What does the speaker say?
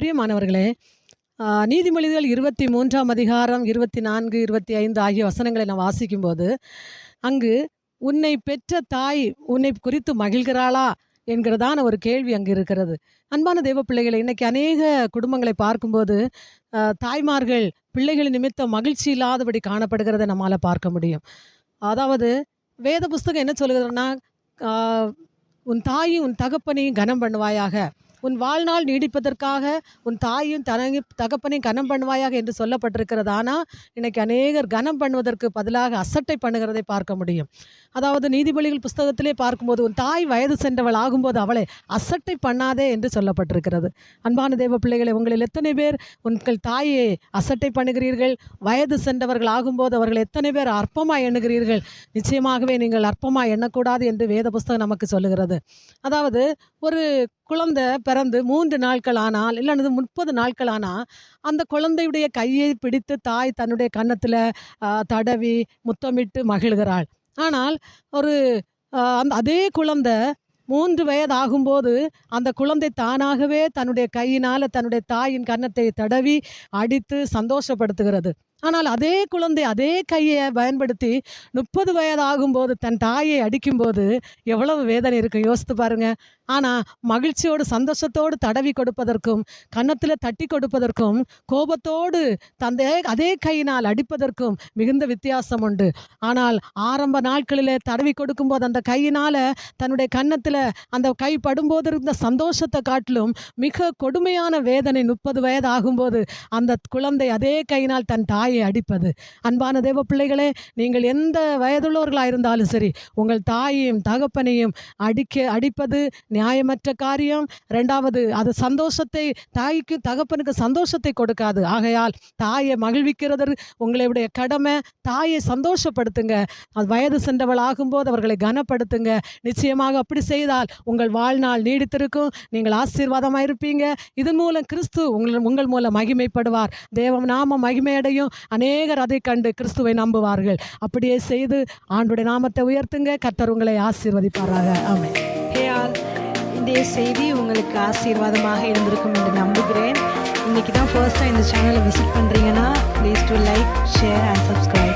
பிரியமானவர்களே, நீதிமொழிகள் 23ஆம் அதிகாரம் 24, 25 ஆகிய வசனங்களை நான் வாசிக்கும்போது, அங்கு "உன்னை பெற்ற தாய் உன்னை குறித்து மகிழ்கிறாளா?" என்கிறதான ஒரு கேள்வி அங்கு இருக்கிறது. அன்பான தேவ பிள்ளைகளே, இன்னைக்கு அநேக குடும்பங்களை பார்க்கும்போது, தாய்மார்கள் பிள்ளைகள் நிமித்தம் மகிழ்ச்சி இல்லாதபடி காணப்படுகிறதை நம்மால பார்க்க முடியும். அதாவது வேத புஸ்தகம் என்ன சொல்லுகிறதுன்னா, ஆ "உன் தாயும் உன் தகப்பனையும் கனம் பண்ணுவாயாக. உன் வாழ்நாள் நீடிப்பதற்காக உன் தாயும் தகப்பனையும் கனம் பண்ணுவாயாக" என்று சொல்லப்பட்டிருக்கிறது. ஆனால் இன்னைக்கு அநேகர் கனம் பண்ணுவதற்கு பதிலாக அசட்டை பண்ணுகிறதை பார்க்க முடியும். அதாவது நீதிபதிகள் புஸ்தகத்திலே பார்க்கும்போது, "உன் தாய் வயது சென்றவள் ஆகும்போது அவளை அசட்டை பண்ணாதே" என்று சொல்லப்பட்டிருக்கிறது. அன்பான தேவ பிள்ளைகளை, உங்களில் எத்தனை பேர் உங்கள் தாயை அசட்டை பண்ணுகிறீர்கள்? வயது சென்றவர்கள் ஆகும்போது அவர்கள் எத்தனை பேர் அற்பமாக எண்ணுகிறீர்கள்? நிச்சயமாகவே நீங்கள் அற்பமாக எண்ணக்கூடாது என்று வேத புஸ்தகம் நமக்கு சொல்லுகிறது. அதாவது ஒரு குழந்தை பிறந்து 3 நாட்கள் ஆனால், இல்லைன்னு 30 நாட்கள் ஆனால், அந்த குழந்தையுடைய கையை பிடித்து தாய் தன்னுடைய கன்னத்தில் தடவி முத்தமிட்டு மகிழ்கிறாள். ஆனால் ஒரு அதே குழந்தை 3 வயது ஆகும்போது அந்த குழந்தை தானாகவே தன்னுடைய கையினால் தன்னுடைய தாயின் கன்னத்தை தடவி அடித்து சந்தோஷப்படுத்துகிறது. ஆனால் அதே குழந்தை அதே கையை பயன்படுத்தி 30 வயது ஆகும்போது தன் தாயை அடிக்கும்போது எவ்வளவு வேதனை இருக்கும், யோசித்து பாருங்க. ஆனால் மகிழ்ச்சியோடு சந்தோஷத்தோடு தடவி கொடுப்பதற்கும் கன்னத்தில் தட்டி கொடுப்பதற்கும் கோபத்தோடு அதே கையினால் அடிப்பதற்கும் மிகுந்த வித்தியாசம் உண்டு. ஆனால் ஆரம்ப நாட்களில் தடவி கொடுக்கும்போது அந்த கையினால் தன்னுடைய கன்னத்தில் அந்த கை படும்போது இருந்த சந்தோஷத்தை காட்டிலும் மிக கொடுமையான வேதனை 30 வயது ஆகும்போது அந்த குழந்தை அதே கையினால் தன் தாயை அடிப்பது. அன்பான தேவ பிள்ளைகளே, நீங்கள் எந்த வயதுள்ளவர்களாக இருந்தாலும் சரி, உங்கள் தாயையும் தகப்பனையும் அடிப்பது நியாயமற்ற காரியம். 2வது, அது சந்தோஷத்தை தாய்க்கு தகப்பனுக்கு சந்தோஷத்தை கொடுக்காது. ஆகையால் தாயை மகிழ்விக்கிறது உங்களுடைய கடமை. தாயை சந்தோஷப்படுத்துங்க. அது வயது சென்றவள் ஆகும்போது அவர்களை கனப்படுத்துங்க. நிச்சயமாக அப்படி செய்தால் உங்கள் வாழ்நாள் நீடித்திருக்கும். நீங்கள் ஆசீர்வாதமாக இருப்பீங்க. இதன் மூலம் கிறிஸ்து உங்கள் மூலம் மகிமைப்படுவார். தேவ நாம மகிமையடையும். அநேகர் அதை கண்டு கிறிஸ்துவை நம்புவார்கள். அப்படியே செய்து ஆண்டவருடைய நாமத்தை உயர்த்துங்க. கர்த்தர் உங்களை ஆசீர்வதிப்பாராக. ஆமென். இன்றைய செய்தி உங்களுக்கு ஆசீர்வாதமாக இருந்திருக்கும் என்று நம்புகிறேன். இன்றைக்கி தான் ஃபர்ஸ்ட்டாக இந்த சேனலை விசிட் பண்ணுறீங்கன்னா please to like, share and subscribe.